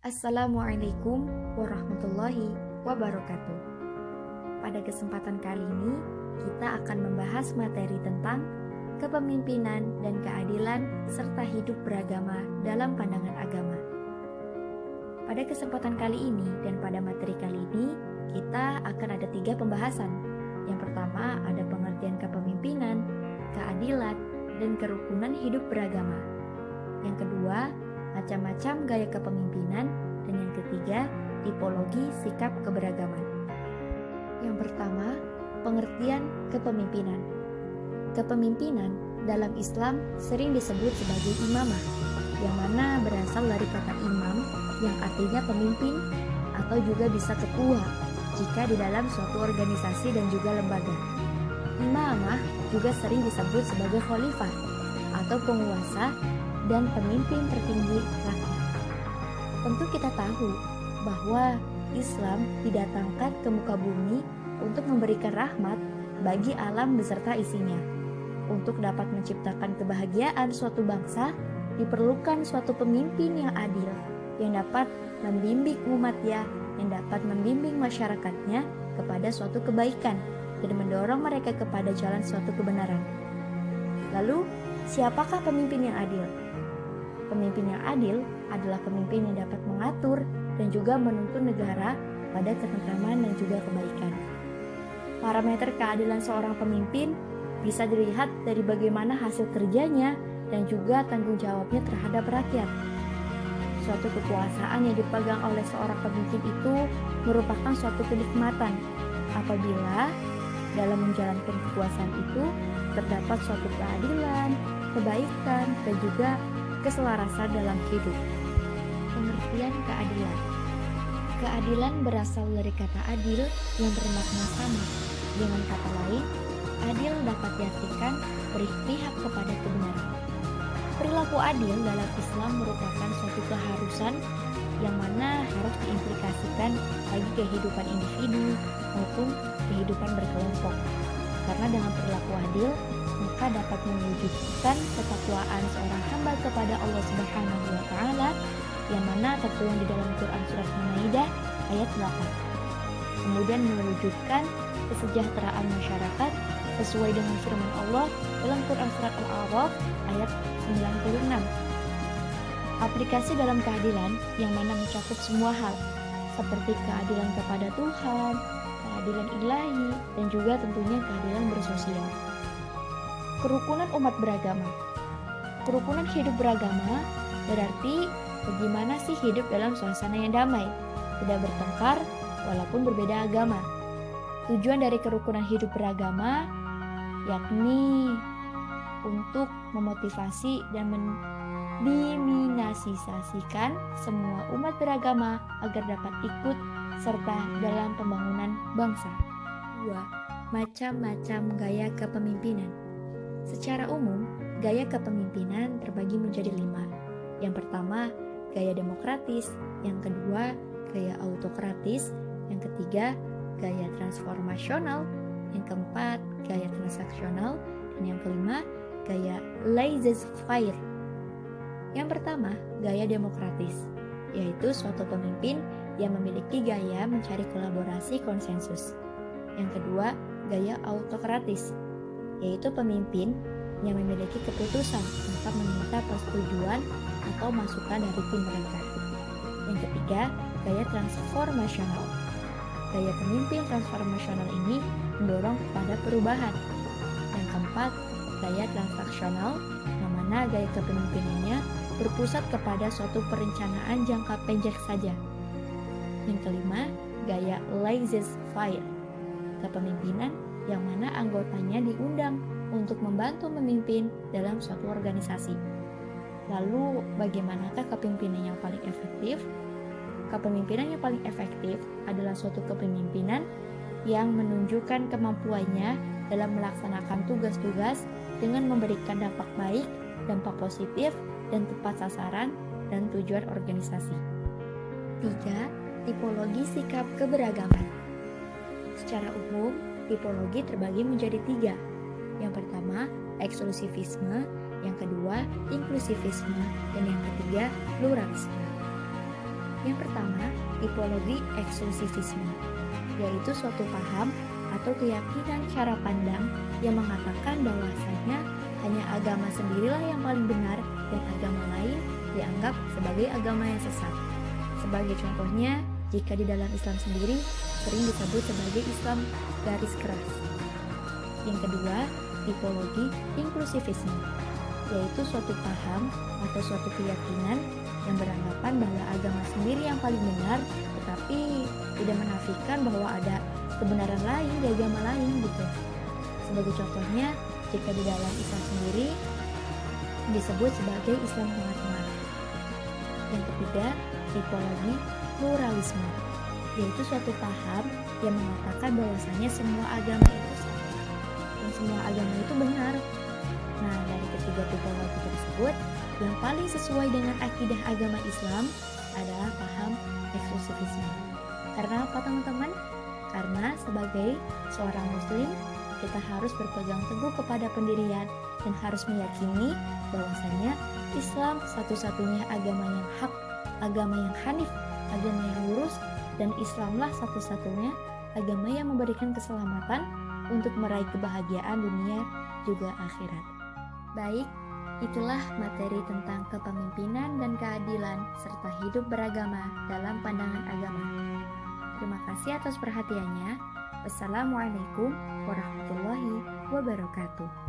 Assalamualaikum warahmatullahi wabarakatuh. Pada kesempatan kali ini, kita akan membahas materi tentang kepemimpinan dan keadilan serta hidup beragama dalam pandangan agama. Pada kesempatan kali ini dan pada materi kali ini, kita akan ada 3 pembahasan. Yang pertama ada pengertian kepemimpinan, keadilan, dan kerukunan hidup beragama. Yang kedua, macam-macam gaya kepemimpinan, dan yang ketiga, tipologi sikap keberagaman. Yang pertama, pengertian kepemimpinan. Kepemimpinan dalam Islam sering disebut sebagai imamah, yang mana berasal dari kata imam yang artinya pemimpin atau juga bisa ketua jika di dalam suatu organisasi dan juga lembaga. Imamah juga sering disebut sebagai khalifah atau penguasa dan pemimpin tertinggi rakyat. Tentu kita tahu bahwa Islam didatangkan ke muka bumi untuk memberikan rahmat bagi alam beserta isinya. Untuk dapat menciptakan kebahagiaan suatu bangsa, diperlukan suatu pemimpin yang adil, yang dapat membimbing umatnya, yang dapat membimbing masyarakatnya kepada suatu kebaikan dan mendorong mereka kepada jalan suatu kebenaran. Lalu, siapakah pemimpin yang adil? Pemimpin yang adil adalah pemimpin yang dapat mengatur dan juga menuntun negara pada ketentraman dan juga kebaikan. Parameter keadilan seorang pemimpin bisa dilihat dari bagaimana hasil kerjanya dan juga tanggung jawabnya terhadap rakyat. Suatu kekuasaan yang dipegang oleh seorang pemimpin itu merupakan suatu kenikmatan apabila dalam menjalankan kekuasaan itu terdapat suatu keadilan, kebaikan, dan juga keselarasan dalam hidup. Pengertian keadilan. Keadilan berasal dari kata adil yang bermakna sama. Dengan kata lain, adil dapat diartikan berpihak kepada kebenaran. Perilaku adil dalam Islam merupakan suatu keharusan yang mana harus diimplikasikan bagi kehidupan individu maupun kehidupan berkelompok. Karena dengan perilaku adil, maka dapat mewujudkan ketakwaan seorang hamba kepada Allah Subhanahu wa taala yang mana tertuang di dalam Quran surat Al-Maidah ayat 8. Kemudian mewujudkan kesejahteraan masyarakat sesuai dengan firman Allah dalam Quran surat Al-A'raf ayat 96. Aplikasi dalam keadilan yang mana mencakup semua hal seperti keadilan kepada Tuhan, keadilan ilahi, dan juga tentunya keadilan bersosial. Kerukunan umat beragama. Kerukunan hidup beragama berarti bagaimana sih hidup dalam suasana yang damai, tidak bertengkar walaupun berbeda agama. Tujuan dari kerukunan hidup beragama yakni untuk memotivasi dan mendiminasisikan semua umat beragama agar dapat ikut serta dalam pembangunan bangsa. 2. Macam-macam gaya kepemimpinan. Secara umum, gaya kepemimpinan terbagi menjadi 5. Yang pertama, gaya demokratis. Yang kedua, gaya autokratis. Yang ketiga, gaya transformasional. Yang keempat, gaya transaksional. Dan yang kelima, gaya laissez-faire. Yang pertama, gaya demokratis, yaitu suatu pemimpin yang memiliki gaya mencari kolaborasi konsensus. Yang kedua, gaya autokratis, yaitu pemimpin yang memiliki keputusan tanpa meminta persetujuan atau masukan dari tim mereka. Yang ketiga, gaya transformasional. Gaya pemimpin transformasional ini mendorong kepada perubahan. Yang keempat, gaya transaksional, yang mana gaya kepemimpinannya berpusat kepada suatu perencanaan jangka pendek saja. Yang kelima, gaya laissez-faire, kepemimpinan yang mana anggotanya diundang untuk membantu memimpin dalam suatu organisasi. Lalu, bagaimanakah kepemimpinan yang paling efektif? Kepemimpinan yang paling efektif adalah suatu kepemimpinan yang menunjukkan kemampuannya dalam melaksanakan tugas-tugas dengan memberikan dampak baik, dampak positif, dan tepat sasaran dan tujuan organisasi. 3. Tipologi sikap keberagaman. Secara umum, tipologi terbagi menjadi 3. Yang pertama, eksklusivisme, yang kedua, inklusivisme, dan yang ketiga, pluralisme. Yang pertama, tipologi eksklusivisme, yaitu suatu paham atau keyakinan cara pandang yang mengatakan bahwasanya hanya agama sendirilah yang paling benar dan agama lain dianggap sebagai agama yang sesat. Sebagai contohnya, jika di dalam Islam sendiri sering disebut sebagai Islam garis keras. Yang kedua, tipologi inklusivisme, yaitu suatu paham atau suatu keyakinan yang beranggapan bahwa agama sendiri yang paling benar, tetapi tidak menafikan bahwa ada kebenaran lain di agama lain gitu. Sebagai contohnya, jika di dalam Islam sendiri disebut sebagai Islam tengah-tengah. Yang ketiga, tipologi pluralisme, yaitu suatu paham yang mengatakan bahwasanya semua agama itu sama dan semua agama itu benar. Nah, dari ketiga tipologi tersebut, yang paling sesuai dengan akidah agama Islam adalah paham eksklusivisme. Karena apa teman-teman? Karena sebagai seorang muslim, kita harus berpegang teguh kepada pendirian dan harus meyakini bahwasanya Islam satu-satunya agama yang hak, agama yang hanif, agama yang lurus, dan Islamlah satu-satunya agama yang memberikan keselamatan untuk meraih kebahagiaan dunia juga akhirat. Baik, itulah materi tentang kepemimpinan dan keadilan serta hidup beragama dalam pandangan agama. Terima kasih atas perhatiannya. Wassalamualaikum warahmatullahi wabarakatuh.